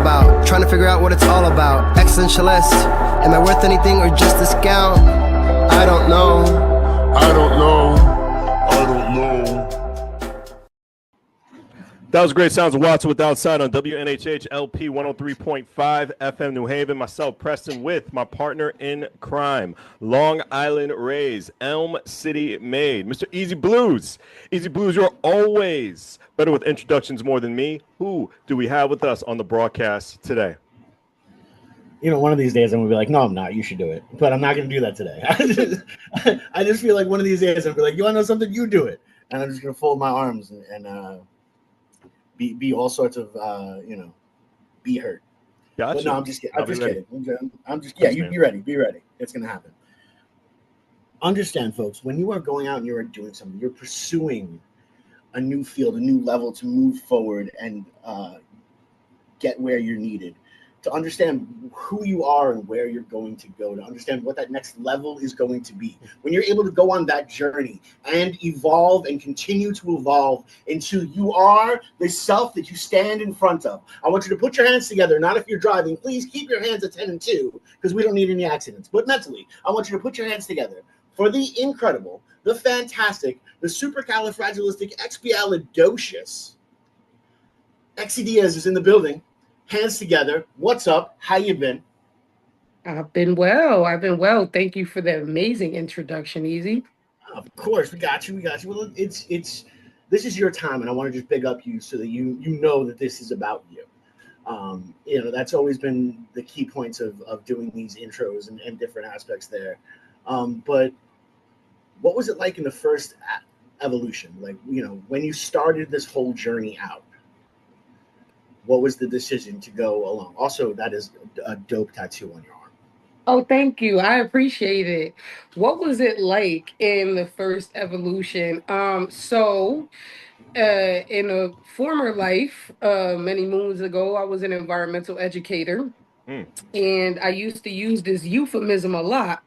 about. Trying to figure out what it's all about. Existentialist, am I worth anything or just a scout? I don't know. I don't know. I don't know. That was great sounds of Watson with Outside on WNHH LP 103.5 FM New Haven. Myself, Preston, with my partner in crime, Long Island Rays, Elm City made, Mr. Easy Blues. Easy Blues, you're always better with introductions more than me. Who do we have with us on the broadcast today? You know, one of these days I'm going to be like, no, I'm not. You should do it. But I'm not going to do that today. I just feel like one of these days I'm going to be like, you want to know something? You do it. And I'm just going to fold my arms and be all sorts of, be hurt. Gotcha. But no, I'm just kidding. You be ready. Be ready. It's going to happen. Understand, folks, when you are going out and you are doing something, you're pursuing a new field, a new level to move forward and get where you're needed. To understand who you are and where you're going to go, to understand what that next level is going to be. When you're able to go on that journey and evolve and continue to evolve into you are the self that you stand in front of. I want you to put your hands together, not if you're driving. Please keep your hands at 10 and 2 because we don't need any accidents. But mentally, I want you to put your hands together for the incredible, the fantastic, the supercalifragilisticexpialidocious. Diaz is in the building. Hands together. What's up? How you been? I've been well. Thank you for that amazing introduction, Easy. Of course, we got you. Well, it's this is your time, and I want to just big up you so that you know that this is about you. That's always been the key points of doing these intros and different aspects there. But what was it like in the first evolution? Like, when you started this whole journey out? What was the decision to go along? Also, that is a dope tattoo on your arm. Oh, thank you. I appreciate it. What was it like in the first evolution? In a former life, many moons ago, I was an environmental educator, and I used to use this euphemism a lot.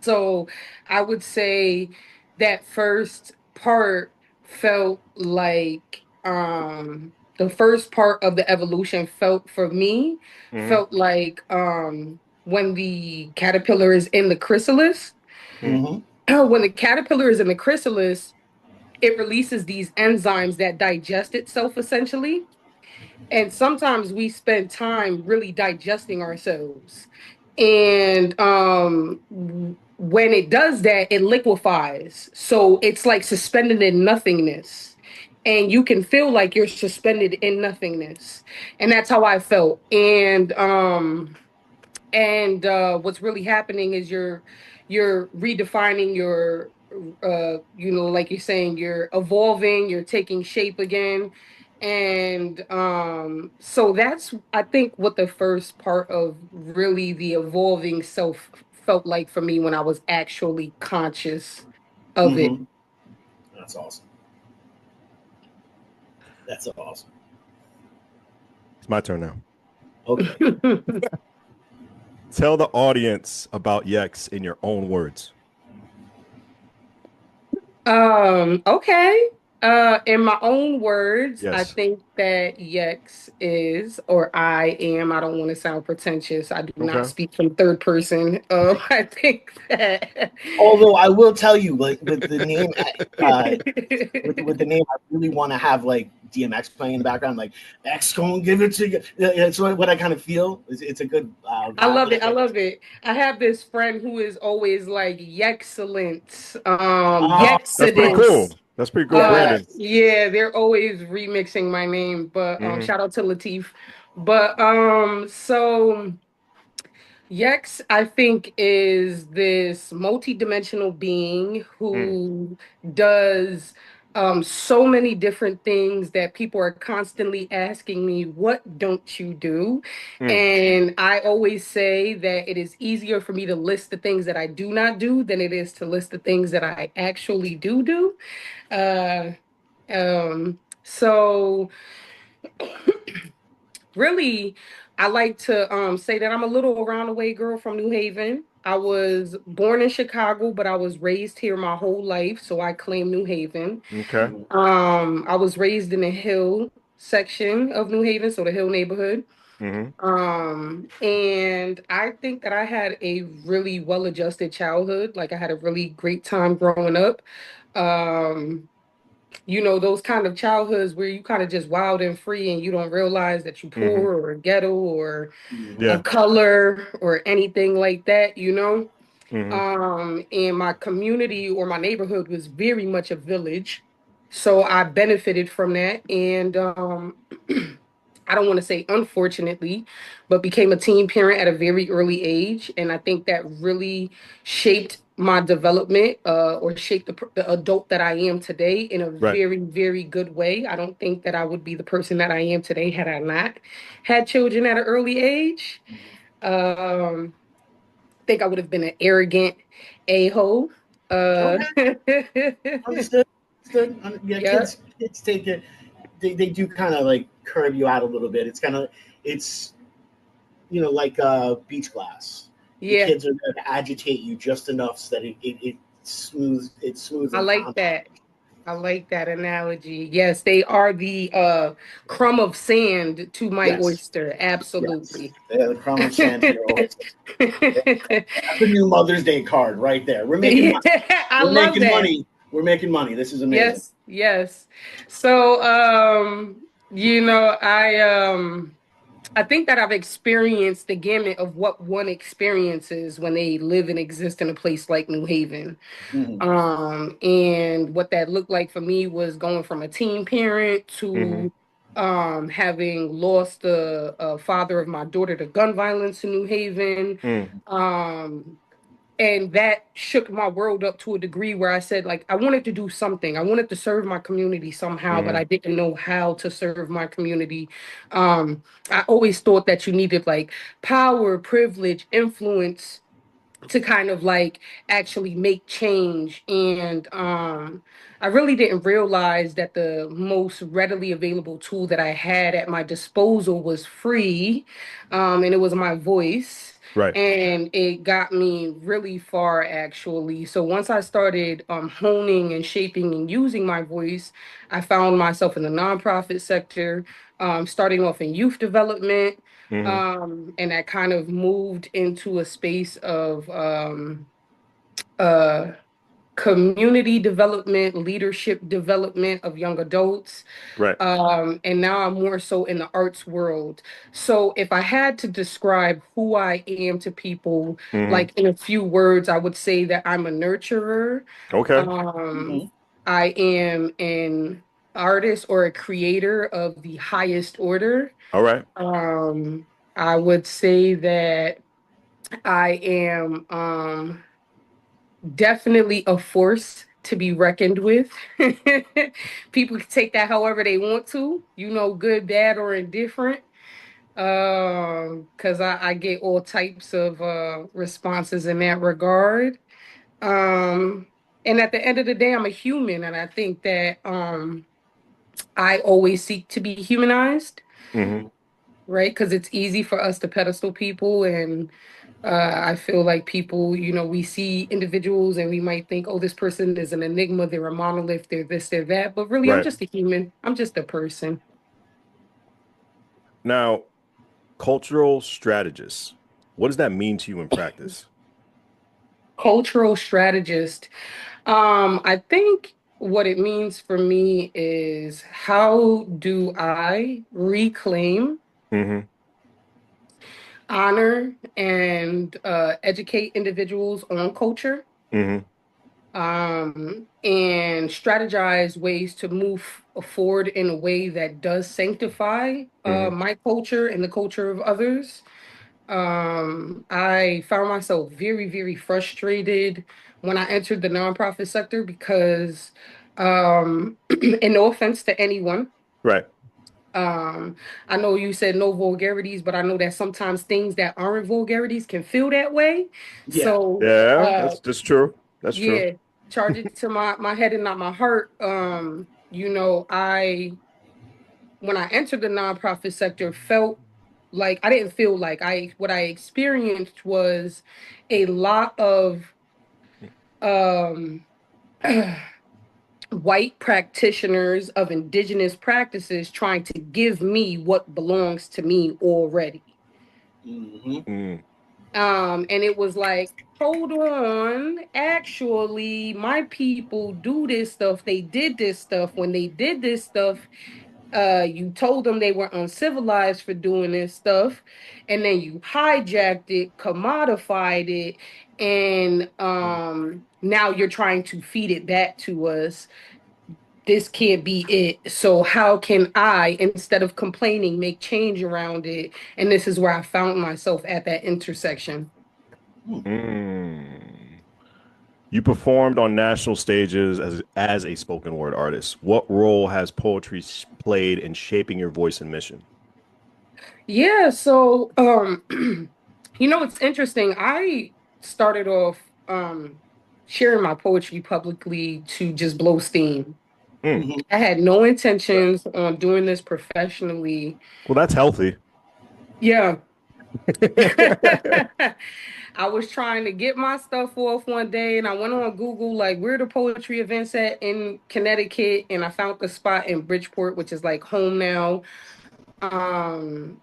So I would say that first part felt like the first part of the evolution felt like when the caterpillar is in the chrysalis. Mm-hmm. When the caterpillar is in the chrysalis, it releases these enzymes that digest itself essentially. And sometimes we spend time really digesting ourselves. And when it does that, it liquefies. So it's like suspended in nothingness. And you can feel like you're suspended in nothingness. And that's how I felt. And what's really happening is you're redefining your like you're saying, you're evolving, you're taking shape again. And so that's, I think, what the first part of really the evolving self felt like for me when I was actually conscious of it. That's awesome. That's awesome. It's my turn now. Okay. Tell the audience about Yex in your own words. Okay. In my own words, Yes. I think that Yex is, or I am, I don't want to sound pretentious. I do not speak from third person. I think that. Although I will tell you, like with the name, with the name, I really want to have like DMX playing in the background, like X gonna give it to you. It's what I kind of feel. It's a good. I love it. I have this friend who is always like Yexcellent. That's pretty cool. That's pretty cool, Brandon. Yeah, they're always remixing my name, but shout out to Latif. But so Yex, I think, is this multidimensional being who does so many different things that people are constantly asking me, what don't you do? And I always say that it is easier for me to list the things that I do not do than it is to list the things that I actually do. So really, I like to say that I'm a little around the way girl from New Haven. I was born in Chicago, but I was raised here my whole life, so I claim New Haven. Okay. I was raised in the Hill, section of New Haven, so the Hill neighborhood. Mm-hmm. And I think that I had a really well-adjusted childhood. Like I had a really great time growing up. Um, those kind of childhoods where you kind of just wild and free and you don't realize that you Mm-hmm. poor or ghetto or Yeah. of color or anything like that. Mm-hmm. And my community or my neighborhood was very much a village. So I benefited from that. And I don't want to say unfortunately, but became a teen parent at a very early age. And I think that really shaped my development or shaped the adult that I am today in a Right. very, very good way. I don't think that I would be the person that I am today had I not had children at an early age. Um, I think I would have been an arrogant a-hole. Okay, understood. Understood. Yeah, Yeah, kids take it. They do kind of like curb you out a little bit. It's like beach glass. The yeah. kids are there to agitate you just enough so that it smooths I and like calms. that. I like that analogy. Yes, they are the crumb of sand to my Yes, oyster. yes. Absolutely. They're the crumb of sand to your oyster. Yeah, That's the new Mother's Day card right there. We're making money. I We're love making that. money. We're making money. This is amazing. Yes, yes. So, I think that I've experienced the gamut of what one experiences when they live and exist in a place like New Haven. Mhm. And what that looked like for me was going from a teen parent Mm-hmm. to having lost the father of my daughter to gun violence in New Haven. Mm. Um, and that shook my world up to a degree where I said, like, I wanted to do something. I wanted to serve my community somehow, but Mm-hmm. I didn't know how to serve my community. I always thought that you needed like power, privilege, influence to kind of like actually make change. And I really didn't realize that the most readily available tool that I had at my disposal was free, and it was my voice. Right. And it got me really far, actually. So once I started honing and shaping and using my voice, I found myself in the nonprofit sector, starting off in youth development, Mm-hmm. and that kind of moved into a space of uh, community development, leadership development of young adults. Right. And now I'm more so in the arts world. So if I had to describe who I am to people, Mm-hmm. like in a few words, I would say that I'm a nurturer. Okay. Um, Mhm. I am an artist or a creator of the highest order. All right. Um, I would say that I am definitely a force to be reckoned with. People can take that however they want to, good, bad, or indifferent. Because I get all types of responses in that regard. Um, and at the end of the day, I'm a human, and I think that I always seek to be humanized, Mm-hmm. right? Because it's easy for us to pedestal people. And I feel like people, we see individuals and we might think, oh, this person is an enigma, they're a monolith, they're this, they're that. But really, I'm Right. just a human, I'm just a person. Now, cultural strategist. What does that mean to you in practice? Cultural strategist. I think what it means for me is how do I reclaim, Mm-hmm. honor, and educate individuals on culture, Mm-hmm. and strategize ways to move forward in a way that does sanctify Mm-hmm. my culture and the culture of others. I found myself very, very frustrated when I entered the nonprofit sector because, and no offense to anyone, Right. I know you said no vulgarities, but I know that sometimes things that aren't vulgarities can feel that way. Yeah. So, Yeah, that's true. That's true. yeah, charge it to my head and not my heart. I when I entered the nonprofit sector felt like I didn't feel like I what I experienced was a lot of um white practitioners of indigenous practices trying to give me what belongs to me already. And it was like, hold on, actually, my people do this stuff. They did this stuff. When they did this stuff, you told them they were uncivilized for doing this stuff, and then you hijacked it, commodified it, and now you're trying to feed it back to us. This can't be it. So how can I, instead of complaining, make change around it? And this is where I found myself at that intersection. You performed on national stages as a spoken word artist. What role has poetry played in shaping your voice and mission? Yeah, so it's interesting. I started off sharing my poetry publicly to just blow steam. I had no intentions on doing this professionally. Well, that's healthy. Yeah. I was trying to get my stuff off one day, and I went on Google, like, where the poetry events at in Connecticut, and I found the spot in Bridgeport, which is like home now. And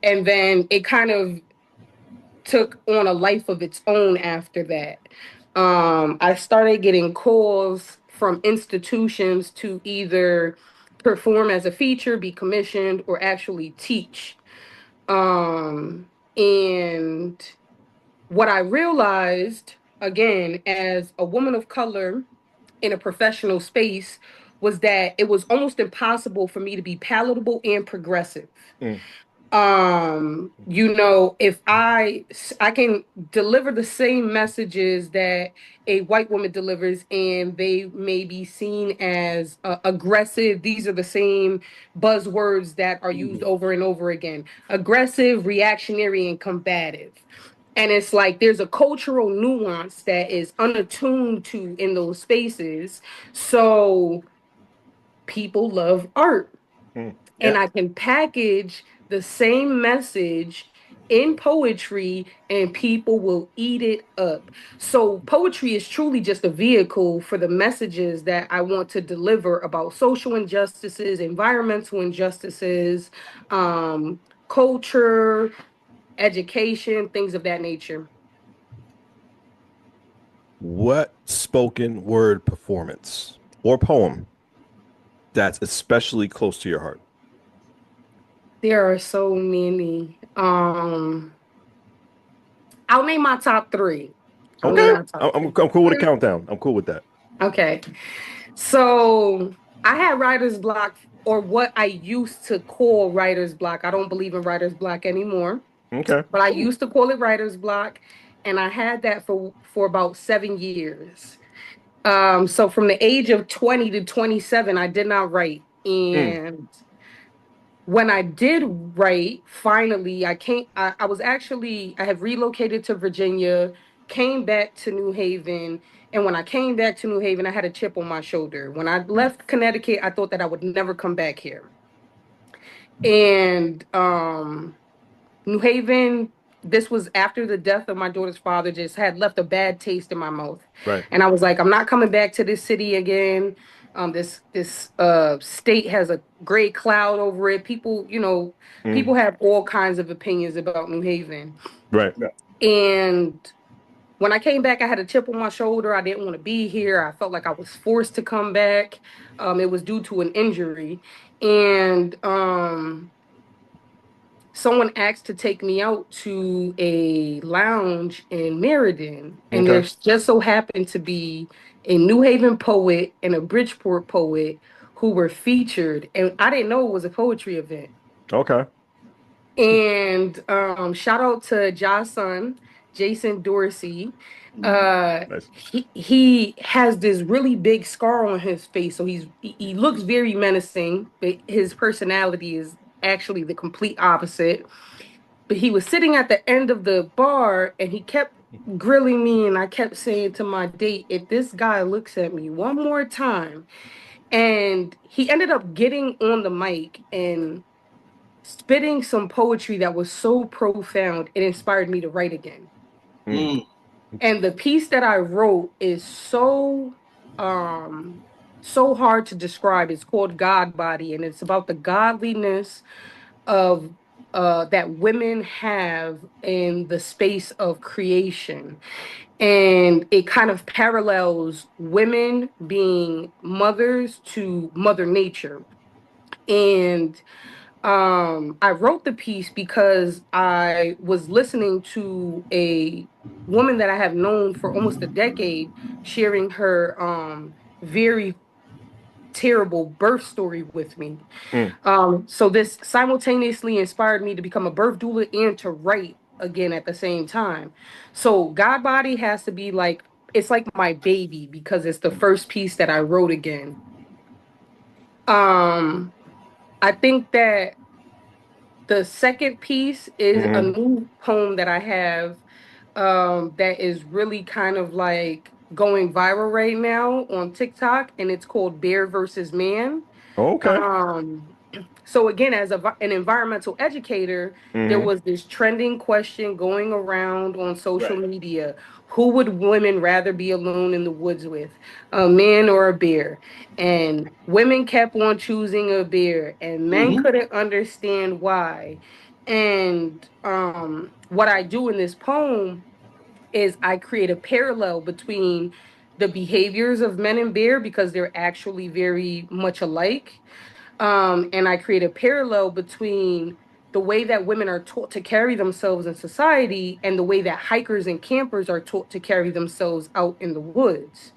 then it kind of took on a life of its own after that. I started getting calls from institutions to either perform as a feature, be commissioned, or actually teach. And what I realized, again, as a woman of color in a professional space, was that it was almost impossible for me to be palatable and progressive. If I can deliver the same messages that a white woman delivers, and they may be seen as aggressive. These are the same buzzwords that are used over and over again: aggressive, reactionary, and combative. And it's like there's a cultural nuance that is unattuned to in those spaces. So people love art. And I can package the same message in poetry and people will eat it up. So poetry is truly just a vehicle for the messages that I want to deliver about social injustices, environmental injustices, culture, education, things of that nature. What spoken word performance or poem that's especially close to your heart? There are so many. I'll name my top three. Okay. I'm cool with a countdown. I'm cool with that. Okay. So I had writer's block, or what I used to call writer's block. I don't believe in writer's block anymore. Okay. But I used to call it writer's block. And I had that for about 7 years. So from the age of 20 to 27, I did not write. And when I did write, finally, I have relocated to Virginia, came back to New Haven. And when I came back to New Haven, I had a chip on my shoulder. When I left Connecticut, I thought that I would never come back here. And New Haven, this was after the death of my daughter's father, just had left a bad taste in my mouth. Right. And I was like, I'm not coming back to this city again. This state has a gray cloud over it. People, people have all kinds of opinions about New Haven. Right. And when I came back, I had a chip on my shoulder. I didn't want to be here. I felt like I was forced to come back. It was due to an injury. And someone asked to take me out to a lounge in Meriden. And there just so happened to be a New Haven poet and a Bridgeport poet who were featured. And I didn't know it was a poetry event. Okay. And shout out to Ja's son, Jason Dorsey. Nice. He has this really big scar on his face. So he looks very menacing, but his personality is actually the complete opposite. But he was sitting at the end of the bar and he kept grilling me, and I kept saying to my date, if this guy looks at me one more time. And he ended up getting on the mic and spitting some poetry that was so profound, it inspired me to write again. And the piece that I wrote is so so hard to describe. It's called God Body, and it's about the godliness of that women have in the space of creation. And it kind of parallels women being mothers to Mother Nature. And I wrote the piece because I was listening to a woman that I have known for almost a decade sharing her very terrible birth story with me. Mm. So this simultaneously inspired me to become a birth doula and to write again at the same time. So God Body has to be like, it's like my baby because it's the first piece that I wrote again. Um, I think that the second piece is a Mm-hmm. new poem that I have that is really kind of like going viral right now on TikTok, and it's called Bear versus Man. Okay. Um, so again, as an environmental educator, there Mm-hmm. was this trending question going around on social Right. media. Who would women rather be alone in the woods with, a man or a bear? And women kept on choosing a bear, and men Mm-hmm. couldn't understand why. And what I do in this poem is I create a parallel between the behaviors of men and bear because they're actually very much alike, and I create a parallel between the way that women are taught to carry themselves in society and the way that hikers and campers are taught to carry themselves out in the woods.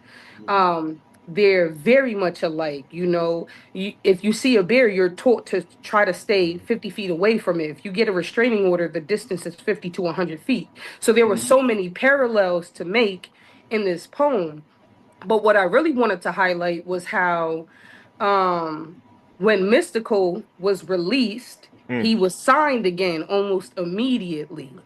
They're very much alike. If you see a bear, you're taught to try to stay 50 feet away from it. If you get a restraining order, the distance is 50 to 100 feet. So there were Mm-hmm. so many parallels to make in this poem. But what I really wanted to highlight was how um when Mystical was released, Mm. he was signed again almost immediately.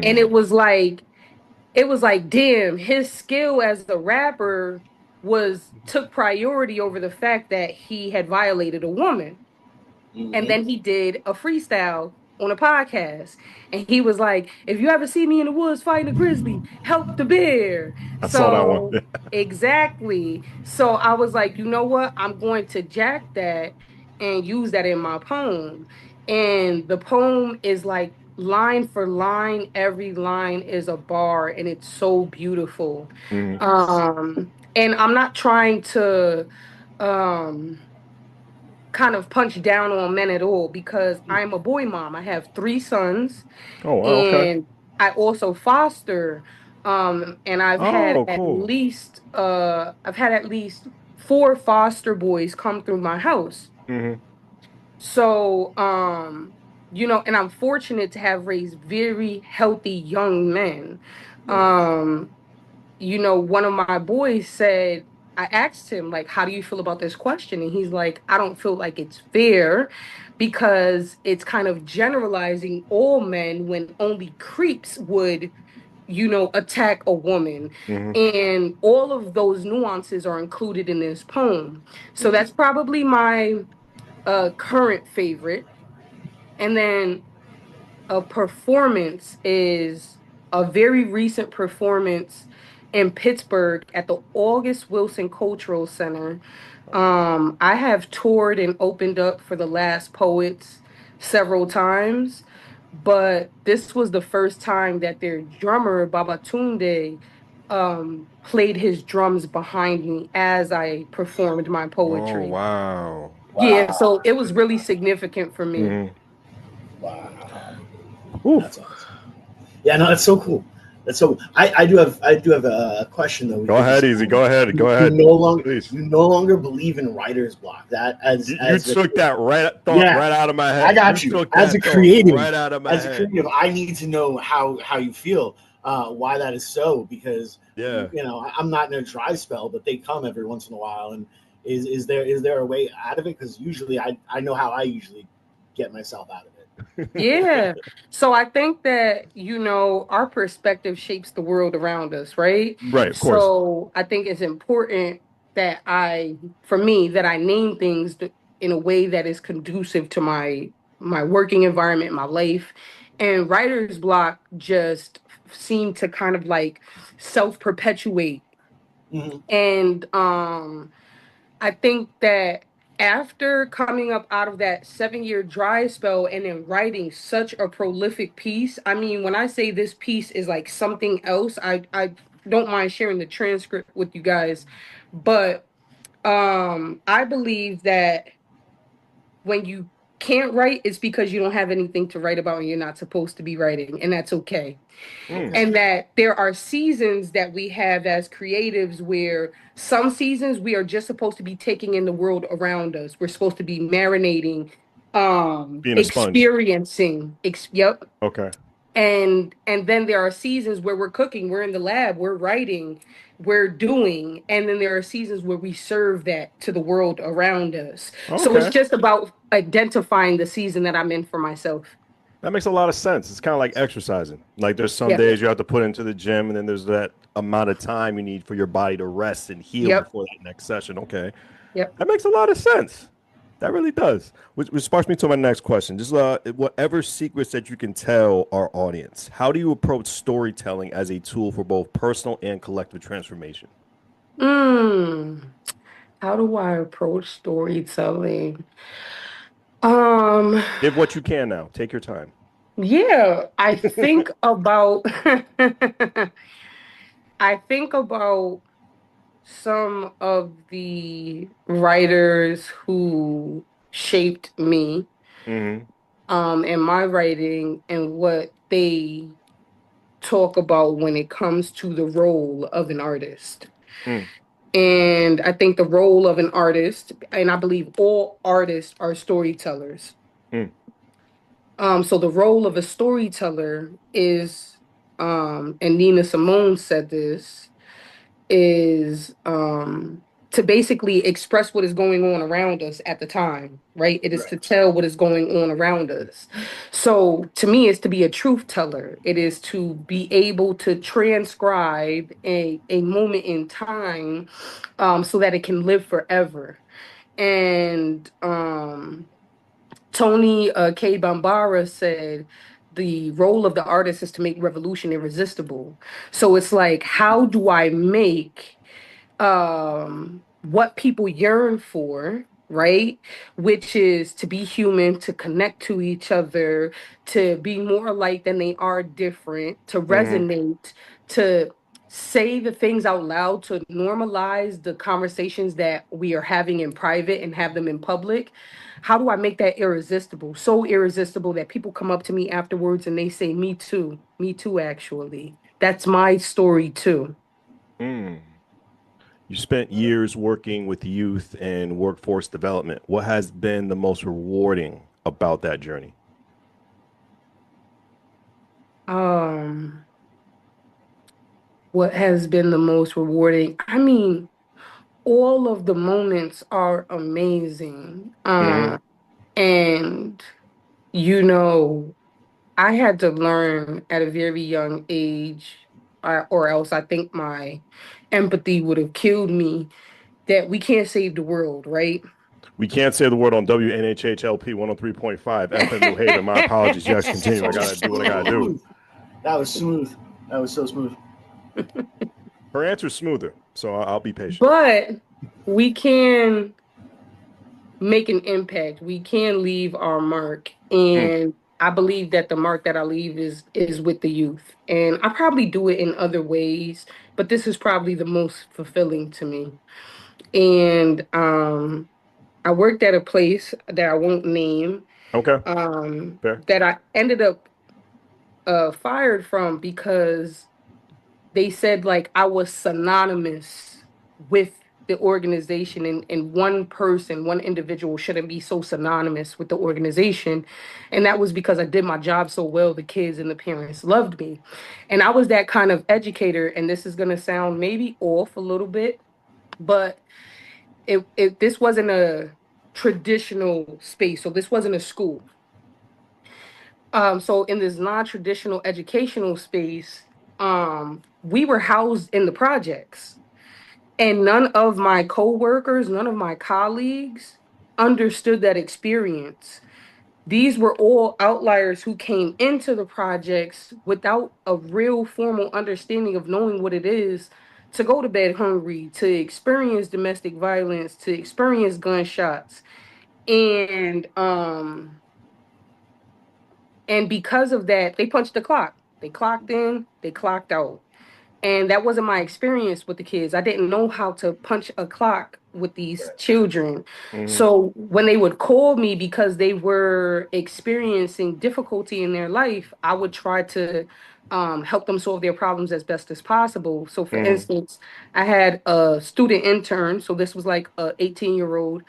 And Mm. it was like damn, his skill as a rapper was took priority over the fact that he had violated a woman. And Mm-hmm. then he did a freestyle on a podcast. And he was like, if you ever see me in the woods fighting a grizzly, help the bear. I saw that one. So, exactly. So I was like, you know what? I'm going to jack that and use that in my poem. And the poem is like line for line, every line is a bar, and it's so beautiful. Mm. And I'm not trying to um kind of punch down on men at all because I'm a boy mom. I have three sons, Oh wow. Okay. and I also foster. And Oh cool. I've had at least four foster boys come through my house. Mm-hmm. So and I'm fortunate to have raised very healthy young men. Right. Um, one of my boys said, I asked him, like, how do you feel about this question? And he's like, I don't feel like it's fair because it's kind of generalizing all men when only creeps would, attack a woman. Mm-hmm. And all of those nuances are included in this poem. So Mm-hmm. that's probably my current favorite. And then a performance is a very recent performance in Pittsburgh at the August Wilson Cultural Center. I have toured and opened up for the Last Poets several times, but this was the first time that their drummer Babatunde played his drums behind me as I performed my Oh poetry. wow. Yeah, Wow. so it was really significant for me. Mm-hmm. Wow. Oof. That's awesome. Yeah, no, that's so cool. That's so. I do have a question though. Go ahead, Easy. Go ahead. Go You ahead. no longer Please. you no longer believe in writer's block. That You as took that thought yeah, right out of my head. I got you. Took As a that thought creative, right out of my head. I need to know how you feel, why that is so. Because Yeah. I'm not in a dry spell, but they come every once in a while. And is there a way out of it? Because usually I know how I usually get myself out of it. Yeah. So I think that, our perspective shapes the world around us, right? Right, of course. So I think it's important that for me, that I name things in a way that is conducive to my working environment, my life. And writer's block just seemed to kind of like self-perpetuate And I think that after coming up out of that 7-year dry spell and then writing such a prolific piece, I mean, when I say this piece is like something else, I don't mind sharing the transcript with you guys. But I believe that when you can't write, it's because you don't have anything to write about and you're not supposed to be writing, and that's okay. And that there are seasons that we have as creatives where some seasons we are just supposed to be taking in the world around us. We're supposed to be marinating, Being a sponge. experiencing. Yep. Okay. And then there are seasons where we're cooking, we're in the lab, we're writing, we're doing, and then there are seasons where we serve that to the world around us. So it's Okay. just about identifying the season that I'm in for myself. That makes a lot of sense. It's kind of like exercising. Like there's some Yeah. days you have to put into the gym, and then there's that amount of time you need for your body to rest and heal Yep. before that next session. Okay. Yep. That makes a lot of sense. That really does. Which sparks me to my next question. Just whatever secrets that you can tell our audience, how do you approach storytelling as a tool for both personal and collective transformation? Mm. How do I approach storytelling? Um, Give what you can now. Take your time. yeah, I think about I think about some of the writers who shaped me Hmm. in my writing and what they talk about when it comes to the role of an artist. Mm. And I think the role of an artist, and I believe all artists are storytellers. Mm. So the role of a storyteller is, and Nina Simone said this, is to basically express what is going on around us at the time, right? It is Right. to tell what is going on around us. So to me, it's to be a truth teller. It is to be able to transcribe a moment in time so that it can live forever. And Tony K. Bambara said, the role of the artist is to make revolution irresistible. So it's like, how do I make what people yearn for, right? Which is to be human, to connect to each other, to be more alike than they are different, to Hmm. resonate, to say the things out loud, to normalize the conversations that we are having in private and have them in public. How do I make that irresistible? So irresistible that people come up to me afterwards and they say, me too, actually. That's my story too. Mm. You spent years working with youth and workforce development. What has been the most rewarding about that journey? Um, what has been the most rewarding? I mean, all of the moments are amazing. Hmm. And you know, I had to learn at a very young age, or else I think my empathy would have killed me, that we can't save the world, right? We can't say the word on WNHHLP 103.5 FM New Haven. My apologies. Yes, continue. I So gotta do what I gotta do. smooth. That was smooth. That was so smooth. Her answer's smoother, so I'll be patient. But we can make an impact. We can leave our mark. Mm. And I believe that the mark that I leave is with the youth. And I probably do it in other ways, but this is probably the most fulfilling to me. And I worked at a place that I won't name, Okay, fair. that I ended up fired from because they said like I was synonymous with the organization, and one person, one individual shouldn't be so synonymous with the organization. And that was because I did my job so well, the kids and the parents loved me. And I was that kind of educator, and this is going to sound maybe off a little bit, but it this wasn't a traditional space. So this wasn't a school. So in this non-traditional educational space, we were housed in the projects, and none of my coworkers, none of my colleagues understood that experience. These were all outliers who came into the projects without a real formal understanding of knowing what it is to go to bed hungry, to experience domestic violence, to experience gunshots. And because of that, they punched the clock. They clocked in, they clocked out. And that wasn't my experience with the kids. I didn't know how to punch a clock with these children. So when they would call me because they were experiencing difficulty in their life, I would try to help them solve their problems as best as possible. So for instance, I had a student intern. So this was like a 18-year-old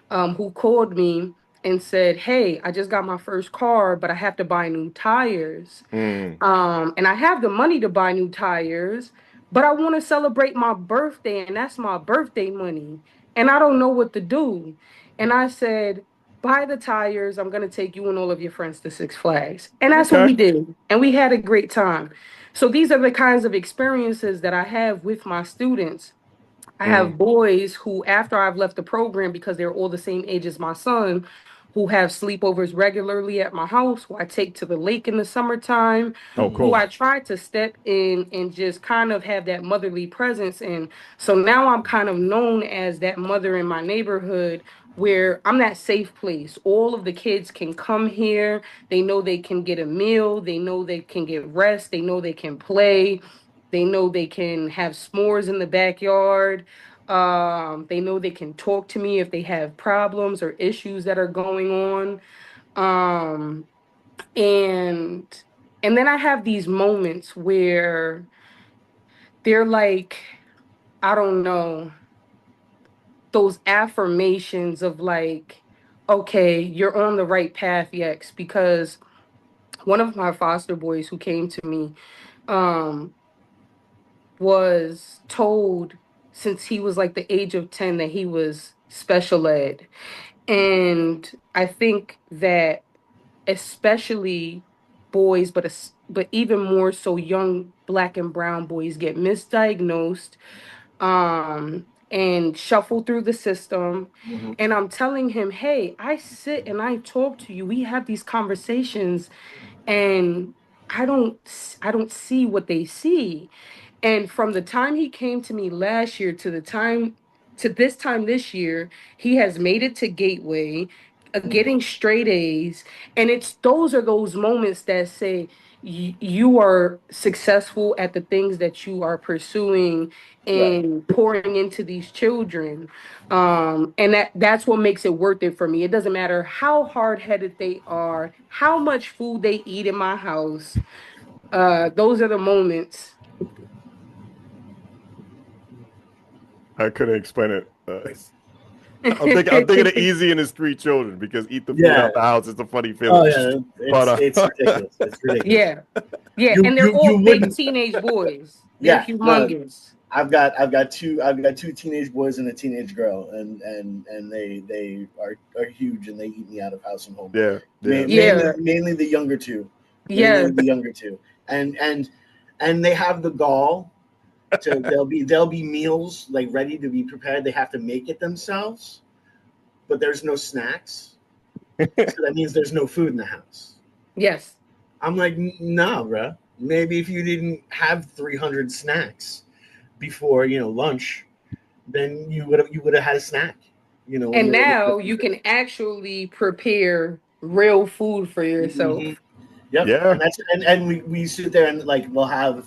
who called me and said, "Hey, I just got my first car, but I have to buy new tires. And I have the money to buy new tires, but I want to celebrate my birthday, and that's my birthday money. And I don't know what to do." And I said, "Buy the tires. I'm going to take you and all of your friends to Six Flags." And that's what we did. And we had a great time. So these are the kinds of experiences that I have with my students. I have boys who, after I've left the program, because they're all the same age as my son, who have sleepovers regularly at my house, who I take to the lake in the summertime, Oh, who cool. I try to step in and just kind of have that motherly presence in. So now I'm kind of known as that mother in my neighborhood where I'm that safe place. All of the kids can come here. They know they can get a meal. They know they can get rest. They know they can play. They know they can have s'mores in the backyard. They know they can talk to me if they have problems or issues that are going on. Um, and and then I have these moments where they're like, I don't know, those affirmations of like, okay, you're on the right path, Yex, because one of my foster boys who came to me, um, was told since he was like the age of 10 that he was special ed. And I think that especially boys, but even more so young black and brown boys get misdiagnosed and shuffle through the system. And I'm telling him, "Hey, I sit and I talk to you. We have these conversations and I don't see what they see." And from the time he came to me last year to this time this year, he has made it to Gateway, getting straight A's. And those are those moments that say you are successful at the things that you are pursuing and pouring into these children. And that's what makes it worth it for me. It doesn't matter how hard-headed they are, how much food they eat in my house. Those are the moments. I couldn't explain it. I'm thinking of Easy and his 3 children because eat the food out the house. It's a funny feeling. Oh yeah, it's ridiculous. It's ridiculous. Yeah, and they're all big teenage boys. They're humongous. I've got two teenage boys and a teenage girl, and they are huge, and they eat me out of house and home. Mainly the younger two. Mainly the younger two, and they have the gall. To there'll be meals like ready to be prepared. They have to make it themselves, but there's no snacks. So that means there's no food in the house. Yes. I'm like, nah, bro. Maybe if you didn't have 300 snacks before lunch, then you would have had a snack. And now you can actually prepare real food for yourself. Yep. Yeah. And we sit there and like we'll have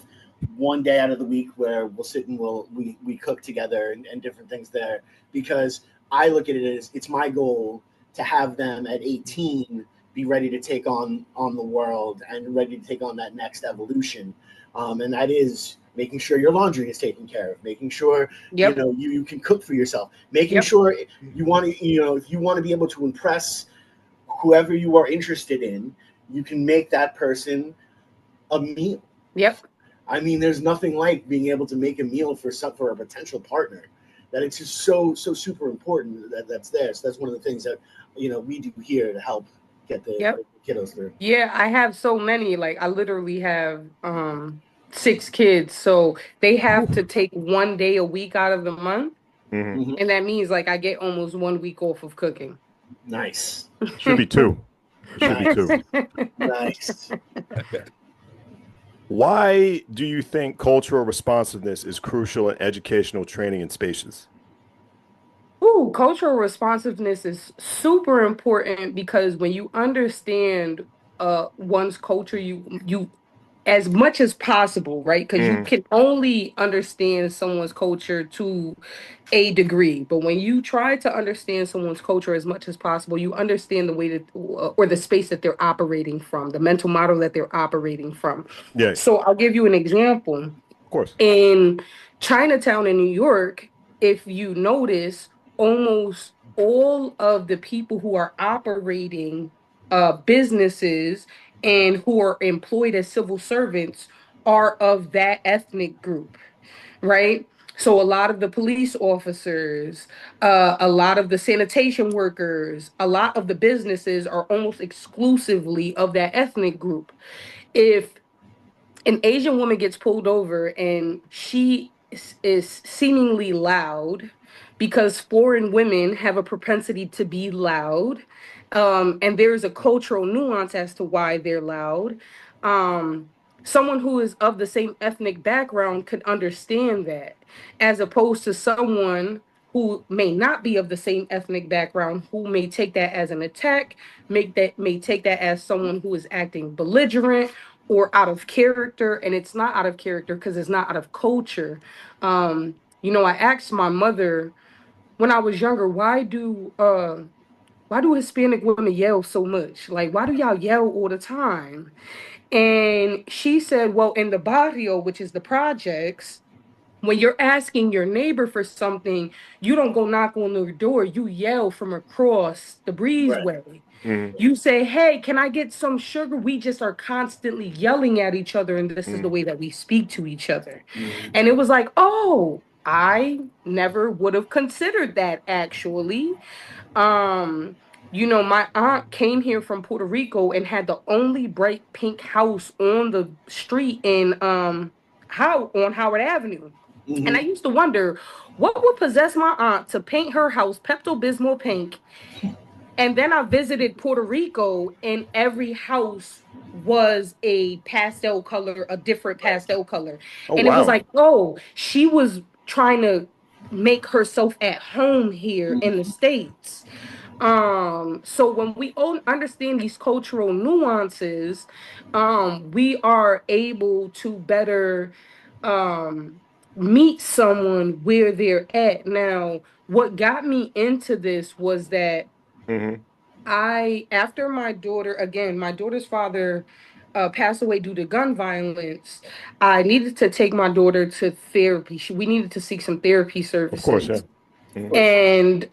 one day out of the week where we'll sit and we cook together and different things there, because I look at it as it's my goal to have them at 18 be ready to take on the world and ready to take on that next evolution. And that is making sure your laundry is taken care of, making sure you can cook for yourself, making sure you want to if you want to be able to impress whoever you are interested in, you can make that person a meal. Yep. I mean, there's nothing like being able to make a meal for a potential partner. That it's just so super important that's there. So that's one of the things that we do here to help get the kiddos through. Yeah, I have so many. Like I literally have 6 kids, so they have to take one day a week out of the month, and that means like I get almost 1 week off of cooking. Nice. Should be 2. Should be 2. Nice. Why do you think cultural responsiveness is crucial in educational training in spaces? Ooh, cultural responsiveness is super important because when you understand one's culture, you as much as possible, right? Because you can only understand someone's culture to a degree. But when you try to understand someone's culture as much as possible, you understand the way that, or the space that they're operating from, the mental model that they're operating from. Yeah, So I'll give you an example. of course. In Chinatown in New York, if you notice, almost all of the people who are operating businesses and who are employed as civil servants are of that ethnic group, right? So a lot of the police officers, a lot of the sanitation workers, a lot of the businesses are almost exclusively of that ethnic group. If an Asian woman gets pulled over and is seemingly loud because foreign women have a propensity to be loud. And there's a cultural nuance as to why they're loud. Um, Someone who is of the same ethnic background could understand that, as opposed to someone who may not be of the same ethnic background, who may take that as an attack, may take that as someone who is acting belligerent or out of character. And it's not out of character because it's not out of culture. I asked my mother when I was younger, why do Hispanic women yell so much? Like, why do y'all yell all the time? And she said, well, in the barrio, which is the projects, when you're asking your neighbor for something, you don't go knock on their door. You yell from across the Right. breezeway. Mm-hmm. You say, hey, can I get some sugar? We just are constantly yelling at each other, and this is the way that we speak to each other. Mhm. And it was like, oh, I never would have considered that actually. Um, my aunt came here from Puerto Rico and had the only bright pink house on the street in how on Howard Avenue. And I Mhm. used to wonder what would possess my aunt to paint her house Pepto-Bismol pink. And then I visited Puerto Rico, and every house was a pastel color, a different Right. pastel color. Oh, And it was wow. like, oh, she was trying to make herself at home here in the States. So when we all understand these cultural nuances, we are able to better um meet someone where they're at. Now, what got me into this was that Mm-hmm. after my daughter's father passed away due to gun violence, I needed to take my daughter to therapy. We needed to seek some therapy Of course, yeah. services. Of Mm-hmm. course. And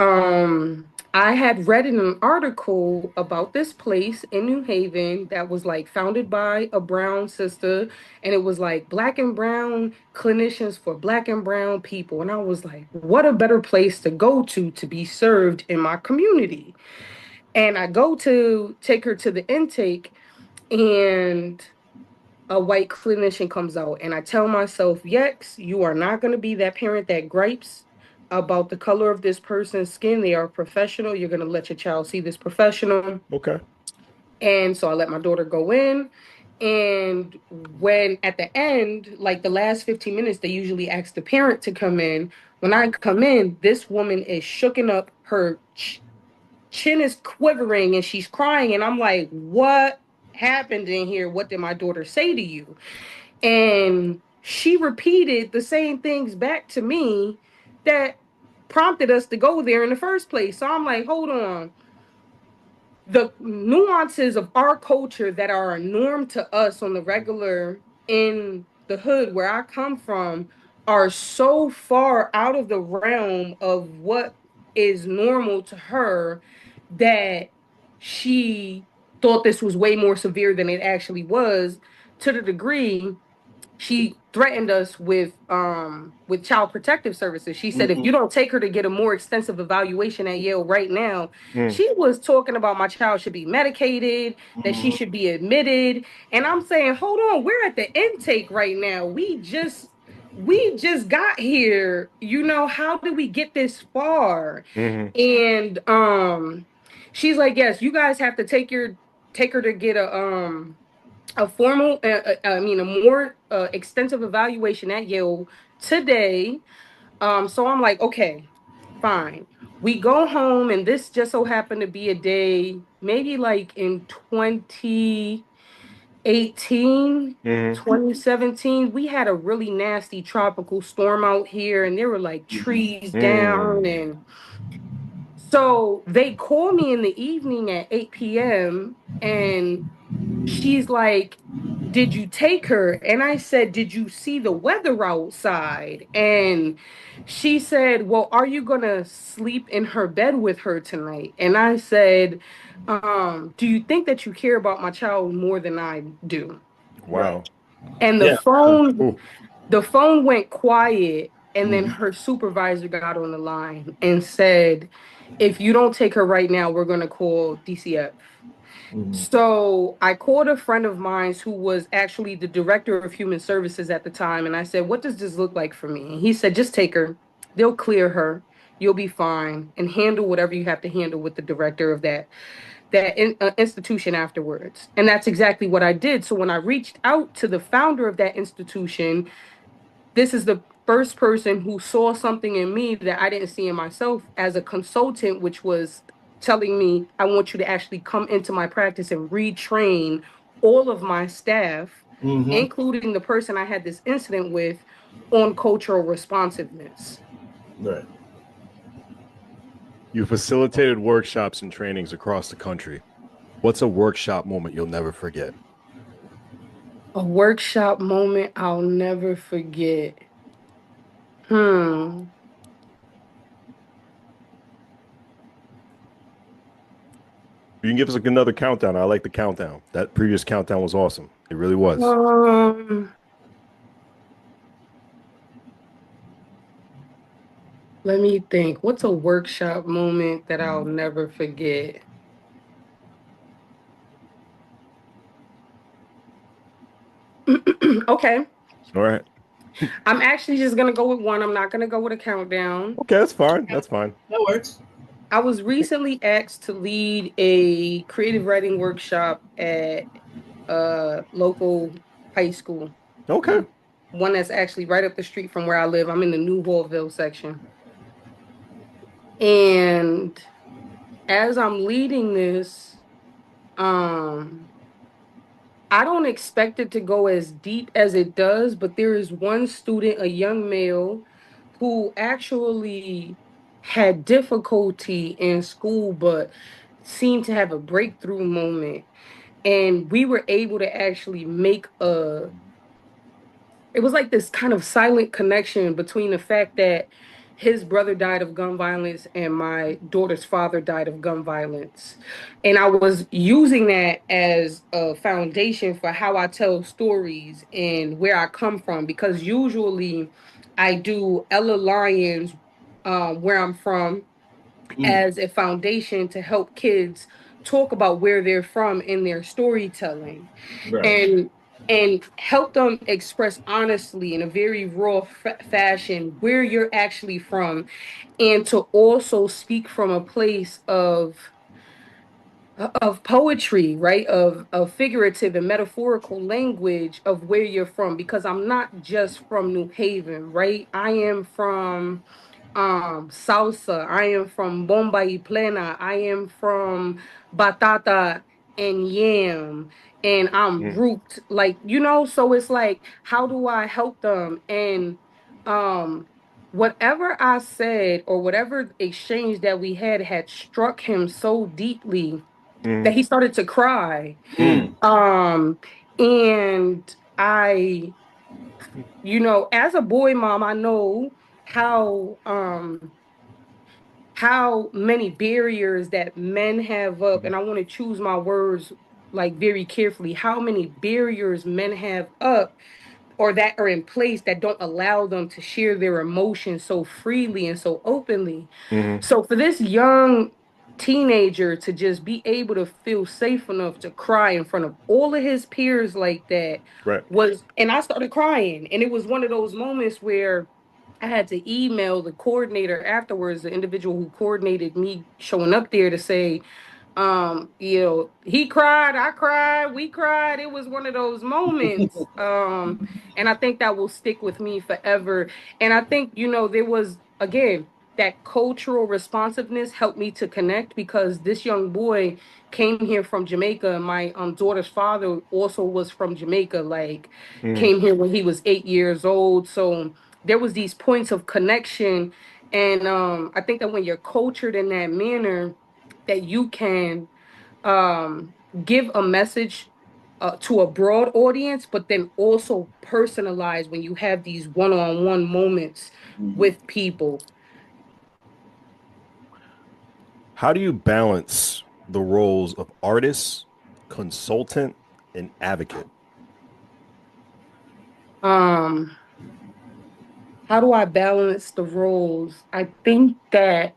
I had read in an article about this place in New Haven that was like founded by a brown sister, and it was like black and brown clinicians for black and brown people. And I was like, what a better place to go to be served in my community. And I go to take her to the intake, and a white clinician comes out, and I tell myself, Yex, you are not going to be that parent that gripes about the color of this person's skin. They are a professional. You're going to let your child see this professional. Okay. And so I let my daughter go in. And when at the end, like the last 15 minutes, they usually ask the parent to come in. When I come in, this woman is shooken up. Her chin is quivering and she's crying. And I'm like, what happened in here? What did my daughter say to you? And she repeated the same things back to me that prompted us to go there in the first place. So I'm like, hold on. The nuances of our culture that are a norm to us on the regular in the hood where I come from are so far out of the realm of what is normal to her that she thought this was way more severe than it actually was, to the degree she threatened us with child protective services. She said if Mhm. you don't take her to get a more extensive evaluation at Yale right now, Mm. she was talking about my child should be medicated, that she Mhm. should be admitted. And I'm saying, hold on, we're at the intake right now. We just got here. How did we get this far? Mm-hmm. And she's like, yes, you guys have to take her to get a formal, I mean, a more extensive evaluation at Yale today. So I'm like, okay, fine. We go home, and this just so happened to be a day, maybe like in 2018, Mm-hmm. 2017. We had a really nasty tropical storm out here, and there were like trees down. And so they call me in the evening at 8 p.m. and she's like, "Did you take her?" And I said, "Did you see the weather outside?" And she said, "Well, are you gonna sleep in her bed with her tonight?" And I said, "Do you think that you care about my child more than I do?" Right. Wow. And Yeah. Ooh. the phone went quiet, and then Mhm. her supervisor got on the line and said, "If you don't take her right now, we're gonna call DCF." Mhm. So I called a friend of mine who was actually the director of human services at the time, and I said, "What does this look like for me?" And he said, "Just take her. They'll clear her. You'll be fine, and handle whatever you have to handle with the director of that institution afterwards." And that's exactly what I did. So when I reached out to the founder of that institution, this is the first person who saw something in me that I didn't see in myself as a consultant, which was telling me, "I want you to actually come into my practice and retrain all of my staff, Mhm. including the person I had this incident with, on cultural responsiveness." Right. You facilitated workshops and trainings across the country. What's a workshop moment you'll never forget? A workshop moment I'll never forget. Hmm. You can give us another countdown. I like the countdown. That previous countdown was awesome. It really was. Um, Let me think. What's a workshop moment that I'll never forget? Okay. All right. I'm actually just gonna go with one. I'm not gonna go with a countdown. Okay, that's fine. That's fine. That works. I was recently asked to lead a creative writing workshop at a local high school, Okay. one that's actually right up the street from where I live. I'm in the New Hallville section. And as I'm leading this, um, I don't expect it to go as deep as it does, but there is one student, a young male, who actually had difficulty in school, but seemed to have a breakthrough moment. And we were able to actually make it was like this kind of silent connection between the fact that his brother died of gun violence and my daughter's father died of gun violence. And I was using that as a foundation for how I tell stories and where I come from, because usually I do Ella Lyons, where I'm from, Mm. as a foundation to help kids talk about where they're from in their storytelling, Right. and help them express honestly in a very raw fashion where you're actually from, and to also speak from a place of poetry, right? Of figurative and metaphorical language of where you're from, because I'm not just from New Haven, right? I am from salsa. I am from bomba y plena. I am from batata and yam. And I'm Mm. grouped, like, so it's like, how do I help them? And um whatever I said, or whatever exchange that we had struck him so deeply that Mm. he started to cry. Mm. Mm. And I, as a boy mom, I know how many barriers that men have up, and I want to choose my words like very carefully, how many barriers men have up or that are in place that don't allow them to share their emotions so freely and so openly. Mm. So for this young teenager to just be able to feel safe enough to cry in front of all of his peers like that Right. and I started crying. And it was one of those moments where I had to email the coordinator afterwards, the individual who coordinated me showing up there, to say, He cried, I cried, we cried. It was one of those moments. And I think that will stick with me forever. And I think, there was, again, that cultural responsiveness helped me to connect, because this young boy came here from Jamaica. My daughter's father also was from Jamaica, like came here when he was 8 years old. So there was these points of connection. And I think that when you're cultured in that manner, that you can give a message to a broad audience, but then also personalize when you have these one-on-one moments with people. How do you balance the roles of artist, consultant, and advocate? How do I balance the roles? I think that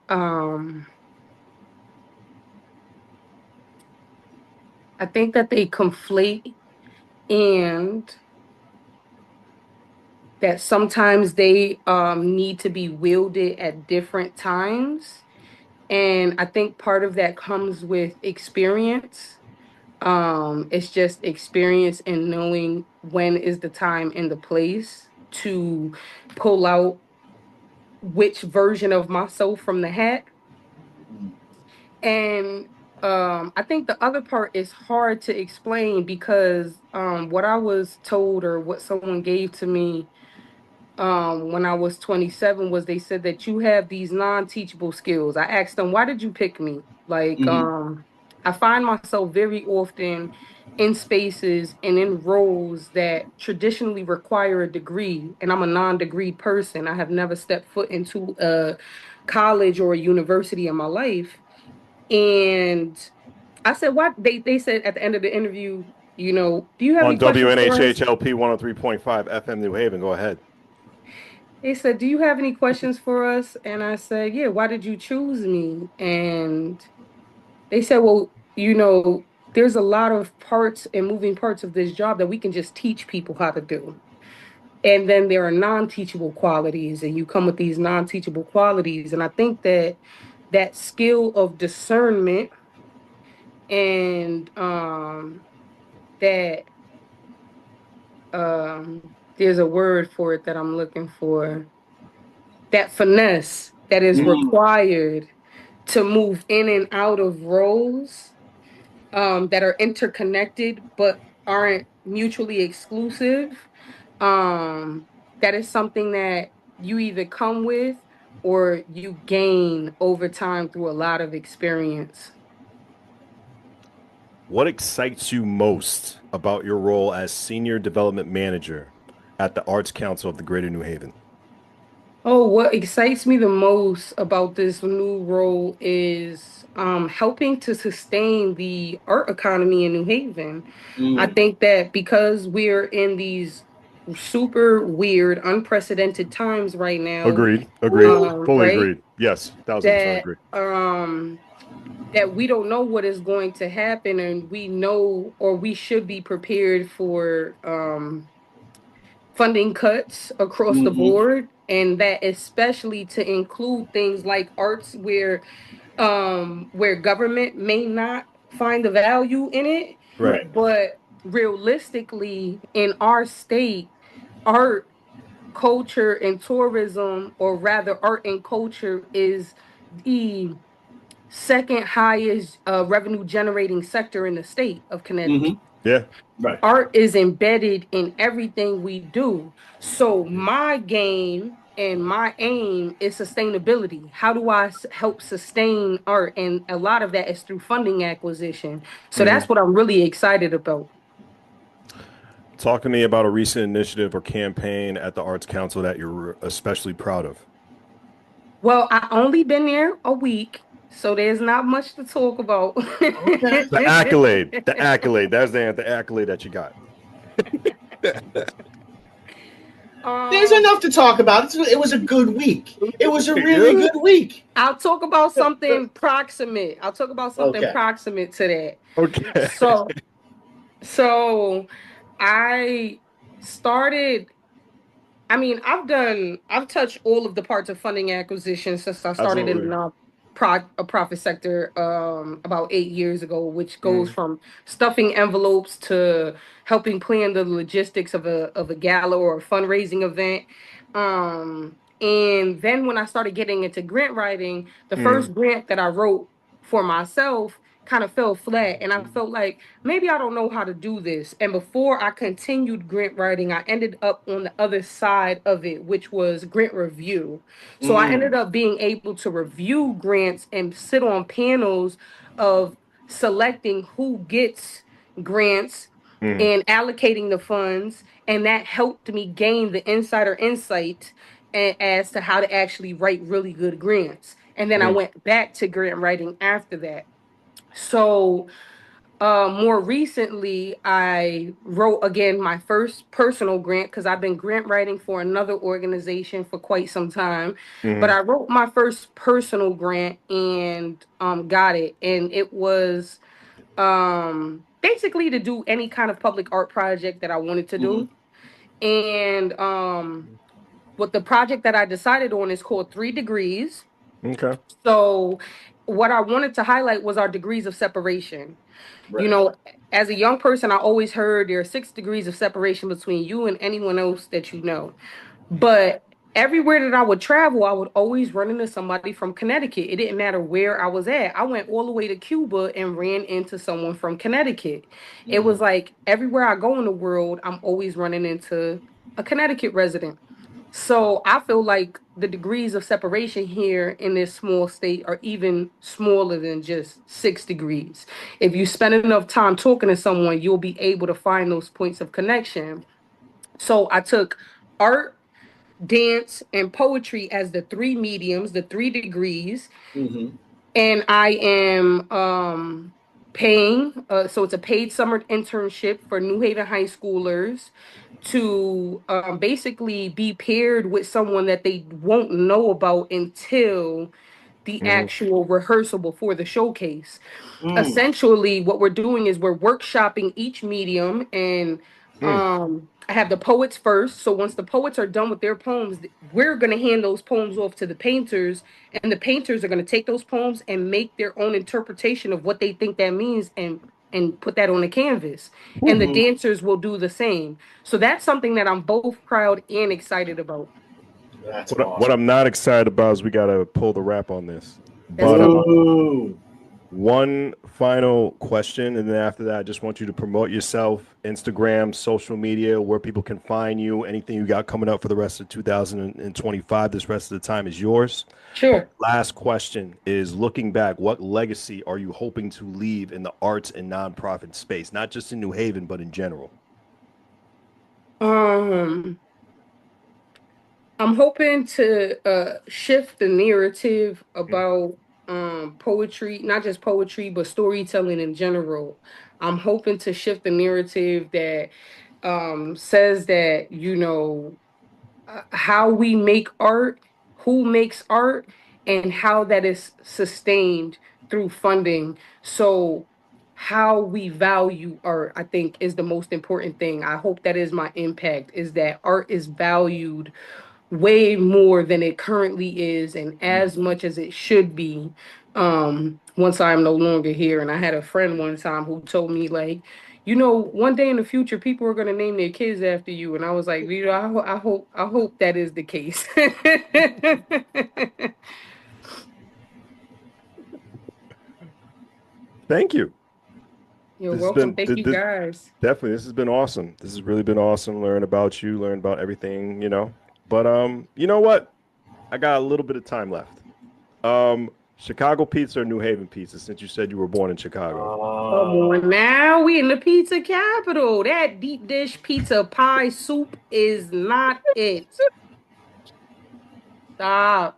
they conflate, and that sometimes they need to be wielded at different times. And I think part of that comes with experience. It's just experience and knowing when is the time and the place to pull out which version of myself from the hat. And I think the other part is hard to explain, because what I was told, or what someone gave to me when I was 27, was they said that you have these non-teachable skills. I asked them, why did you pick me? Like, I find myself very often in spaces and in roles that traditionally require a degree, and I'm a non-degree person. I have never stepped foot into a college or a university in my life. And I said, what? They said at the end of the interview, do you have On any questions for us? WNHH LP 103.5 FM New Haven. Go ahead. They said, do you have any questions for us? And I said, yeah, why did you choose me? And they said, well, there's a lot of parts and moving parts of this job that we can just teach people how to do. And then there are non-teachable qualities, and you come with these non-teachable qualities. And I think that that skill of discernment, and that there's a word for it that I'm looking for, that finesse that is required to move in and out of roles that are interconnected but aren't mutually exclusive. That is something that you either come with or you gain over time through a lot of experience. What excites you most about your role as Senior Development Manager at the Arts Council of the Greater New Haven? Oh, what excites me the most about this new role is helping to sustain the art economy in New Haven. I think that because we're in these super weird, unprecedented times right now, Agreed. Agreed. Fully right? agreed. Yes, 1000% That agree. that we don't know what is going to happen, and we know, or we should be prepared for funding cuts across the board, and that especially to include things like arts where government may not find the value in it. Right. But realistically, in our state, art, culture, and tourism, or rather art and culture, is the second highest revenue generating sector in the state of Connecticut. Yeah. Art is embedded in everything we do. So my game and my aim is sustainability. How do I help sustain art? And a lot of that is through funding acquisition. So that's what I'm really excited about. Talk to me about a recent initiative or campaign at the Arts Council that you're especially proud of. Well, I only been there a week, so there's not much to talk about. The accolade. The accolade. That's the accolade that you got. There's enough to talk about. It was a good week. It was a really good week. I'll talk about something proximate. Proximate to that. Okay. So I started. I mean, I've touched all of the parts of funding acquisition since I started in the a profit sector about 8 years ago, which goes from stuffing envelopes to helping plan the logistics of a gala or a fundraising event. And then when I started getting into grant writing, the first grant that I wrote for myself kind of fell flat, and I felt like maybe I don't know how to do this. And before I continued grant writing, I ended up on the other side of it, which was grant review. So I ended up being able to review grants and sit on panels of selecting who gets grants and allocating the funds, and that helped me gain the insider insight as to how to actually write really good grants. And then I went back to grant writing after that. So more recently, I wrote again my first personal grant because I've been grant writing for another organization for quite some time. But I wrote my first personal grant and got it. And it was basically to do any kind of public art project that I wanted to do. And what the project that I decided on is called 3 Degrees. Okay. So what I wanted to highlight was our degrees of separation. Right. You know, as a young person, I always heard there are 6 degrees of separation between you and anyone else that you know. But everywhere that I would travel, I would always run into somebody from Connecticut. It didn't matter where I was at. I went all the way to Cuba and ran into someone from Connecticut. It was like everywhere I go in the world, I'm always running into a Connecticut resident. So I feel like the degrees of separation here in this small state are even smaller than just 6 degrees. If you spend enough time talking to someone, you'll be able to find those points of connection. So I took art, dance, and poetry as the 3 mediums, the 3 degrees, and I am paying. So it's a paid summer internship for New Haven high schoolers to basically be paired with someone that they won't know about until the actual rehearsal before the showcase. Essentially, what we're doing is we're workshopping each medium, and I have the poets first. So once the poets are done with their poems, we're going to hand those poems off to the painters, and the painters are going to take those poems and make their own interpretation of what they think that means, and put that on the canvas. And the dancers will do the same. So that's something that I'm both proud and excited about. That's What awesome. I'm not excited about is we got to pull the wrap on this. Let's But go. one final question, and then after that, I just want you to promote yourself, Instagram, social media, where people can find you, anything you got coming up for the rest of 2025. This rest of the time is yours. Sure. Last question is, looking back, what legacy are you hoping to leave in the arts and nonprofit space, not just in New Haven, but in general? I'm hoping to shift the narrative about poetry, not just poetry, but storytelling in general. I'm hoping to shift the narrative that says that, how we make art, who makes art, and how that is sustained through funding. So how we value art, I think, is the most important thing. I hope that is my impact, is that art is valued way more than it currently is, and as much as it should be, once I'm no longer here. And I had a friend one time who told me, like, one day in the future people are going to name their kids after you. And I was like, I hope that is the case. Thank you. You're This has welcome. been Thank you, guys. definitely, this has been awesome. This has really been awesome. Learn about you, learn about everything, But you know what? I got a little bit of time left. Chicago pizza or New Haven pizza, since you said you were born in Chicago? Come on now, we in the pizza capital. That deep dish pizza pie soup is not it. Stop.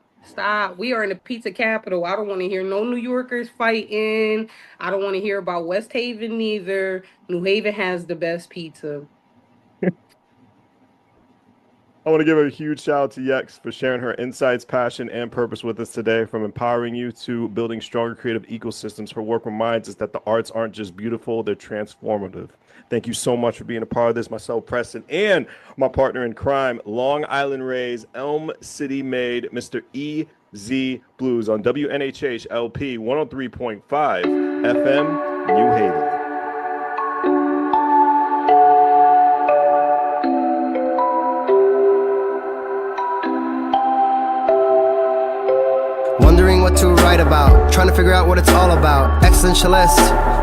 We are in the pizza capital. I don't want to hear no New Yorkers fighting. I don't want to hear about West Haven neither. New Haven has the best pizza. I want to give a huge shout out to Yex for sharing her insights, passion, and purpose with us today. From empowering you to building stronger creative ecosystems, her work reminds us that the arts aren't just beautiful, they're transformative. Thank you so much for being a part of this. Myself, Preston, and my partner in crime, Long Island Raised, Elm City made, Mr. E. BlueZ Blues on WNHH LP 103.5 FM, New Haven. Wondering what to write about, trying to figure out what it's all about. Existentialist,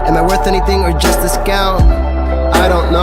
am I worth anything or just a scout? I don't know.